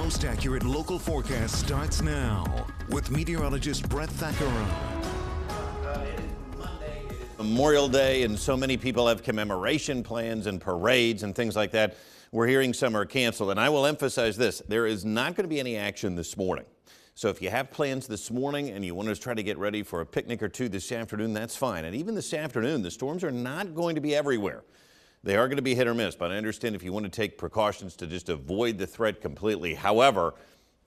most accurate local forecast starts now with meteorologist Brett Thackeray. Memorial Day, and so many people have commemoration plans and parades and things like that. We're hearing some are canceled, and I will emphasize this. There is not going to be any action this morning. So if you have plans this morning and you want to try to get ready for a picnic or two this afternoon, that's fine. And even this afternoon, the storms are not going to be everywhere. They are going to be hit or miss, but I understand if you want to take precautions to just avoid the threat completely. However,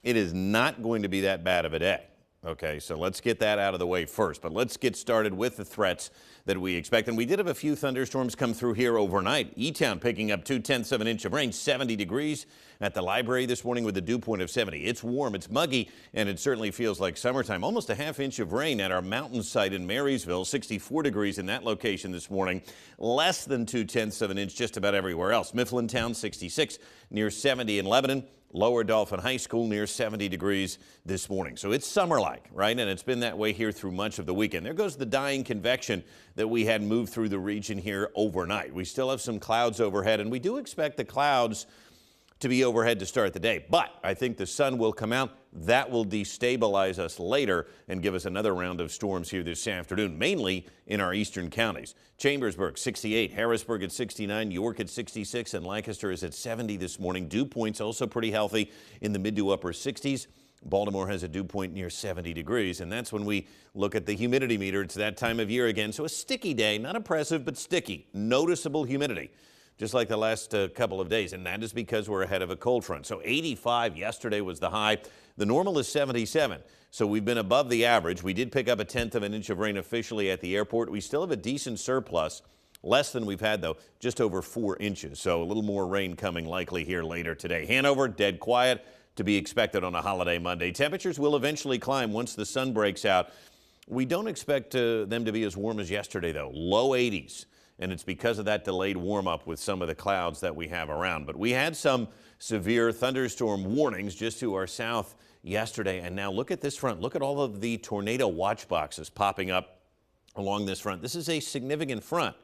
it is not going to be that bad of a day. Okay, so let's get that out of the way first, but let's get started with the threats that we expect. And we did have a few thunderstorms come through here overnight. E-Town picking up 2/10 of an inch of rain, 70 degrees at the library this morning with a dew point of 70. It's warm, it's muggy, and it certainly feels like summertime. Almost a half inch of rain at our mountain site in Marysville, 64 degrees in that location this morning. Less than 2/10 of an inch just about everywhere else. Mifflintown, 66, near 70 in Lebanon. Lower Dolphin High School near 70 degrees this morning. So it's summer-like, right? And it's been that way here through much of the weekend. There goes the dying convection that we had moved through the region here overnight. We still have some clouds overhead, and we do expect the clouds to be overhead to start the day. But I think the sun will come out. That will destabilize us later and give us another round of storms here this afternoon, mainly in our eastern counties. Chambersburg, 68, Harrisburg at 69, York at 66, and Lancaster is at 70 this morning. Dew points also pretty healthy in the mid to upper 60s. Baltimore has a dew point near 70 degrees, and that's when we look at the humidity meter. It's that time of year again, so a sticky day, not oppressive, but sticky. Noticeable humidity, just like the last couple of days, and that is because we're ahead of a cold front. So 85 yesterday was the high. The normal is 77, so we've been above the average. We did pick up 1/10 of an inch of rain officially at the airport. We still have a decent surplus, less than we've had, though, just over 4 inches. So a little more rain coming likely here later today. Hanover, dead quiet, to be expected on a holiday Monday. Temperatures will eventually climb once the sun breaks out. We don't expect them to be as warm as yesterday, though. Low 80s. And it's because of that delayed warm-up with some of the clouds that we have around. But we had some severe thunderstorm warnings just to our south yesterday. And now look at this front. Look at all of the tornado watch boxes popping up along this front. This is a significant front.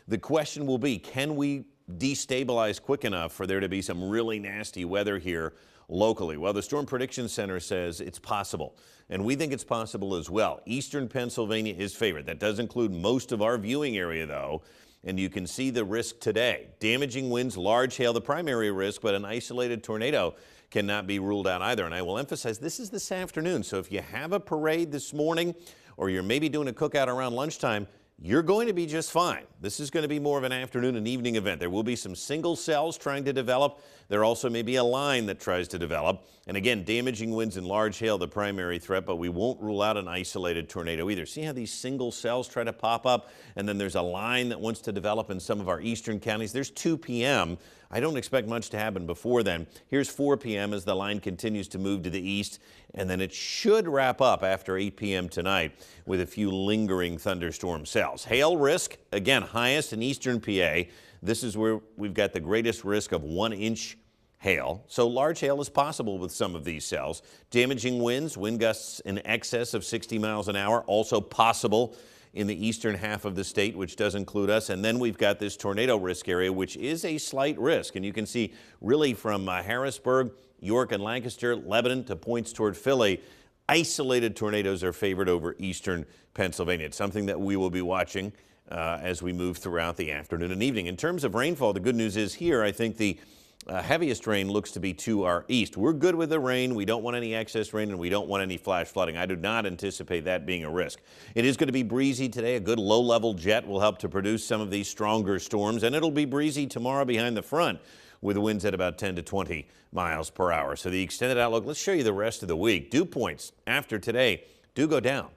The question will be, can we destabilize quick enough for there to be some really nasty weather here locally? Well, the Storm Prediction Center says it's possible, and we think it's possible as well. Eastern Pennsylvania is favored. That does include most of our viewing area, though, and you can see the risk today. Damaging winds, large hail, the primary risk, but an isolated tornado cannot be ruled out either. And I will emphasize this is this afternoon, so if you have a parade this morning or you're maybe doing a cookout around lunchtime, you're going to be just fine. This is going to be more of an afternoon and evening event. There will be some single cells trying to develop. There also may be a line that tries to develop. And again, damaging winds and large hail, the primary threat, but we won't rule out an isolated tornado either. See how these single cells try to pop up? And then there's a line that wants to develop in some of our eastern counties. There's 2 p.m. I don't expect much to happen before then. Here's 4 p.m. as the line continues to move to the east, and then it should wrap up after 8 p.m. tonight with a few lingering thunderstorm cells. Hail risk, again, highest in eastern PA. This is where we've got the greatest risk of 1-inch hail. So large hail is possible with some of these cells. Damaging winds, wind gusts in excess of 60 miles an hour, also possible in the eastern half of the state, which does include us. And then we've got this tornado risk area, which is a slight risk. And you can see really from Harrisburg, York and Lancaster, Lebanon to points toward Philly, isolated tornadoes are favored over eastern Pennsylvania. It's something that we will be watching as we move throughout the afternoon and evening. In terms of rainfall, the good news is here, I think the heaviest rain looks to be to our east. We're good with the rain. We don't want any excess rain, and we don't want any flash flooding. I do not anticipate that being a risk. It is going to be breezy today. A good low-level jet will help to produce some of these stronger storms, and it'll be breezy tomorrow behind the front with winds at about 10 to 20 miles per hour. So the extended outlook, let's show you the rest of the week. Dew points after today do go down.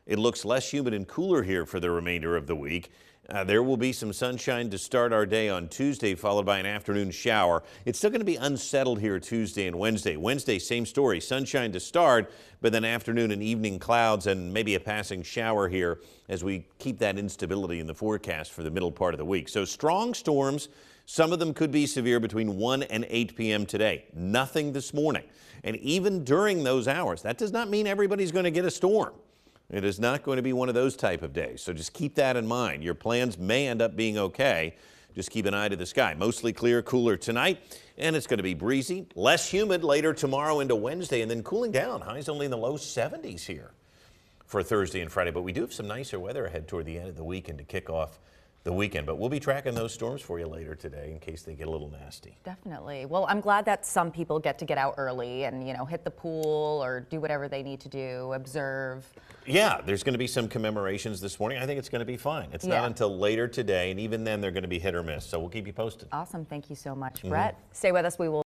It looks less humid and cooler here for the remainder of the week. There will be some sunshine to start our day on Tuesday, followed by an afternoon shower. It's still going to be unsettled here Tuesday and Wednesday. Wednesday, same story, sunshine to start, but then afternoon and evening clouds and maybe a passing shower here as we keep that instability in the forecast for the middle part of the week. So strong storms, some of them could be severe between 1 and 8 p.m. today. Nothing this morning. And even during those hours, that does not mean everybody's going to get a storm. It is not going to be one of those type of days. So just keep that in mind. Your plans may end up being okay. Just keep an eye to the sky. Mostly clear, cooler tonight, and it's going to be breezy, less humid later tomorrow into Wednesday, and then cooling down. Highs only in the low 70s here for Thursday and Friday. But we do have some nicer weather ahead toward the end of the weekend to kick off the weekend. But we'll be tracking those storms for you later today in case they get a little nasty. Definitely. Well, I'm glad that some people get to get out early and, hit the pool or do whatever they need to do, observe. Yeah, there's going to be some commemorations this morning. I think it's going to be fine. It's not until later today, and even then they're going to be hit or miss. So we'll keep you posted. Awesome. Thank you so much, Brett. Stay with us. We will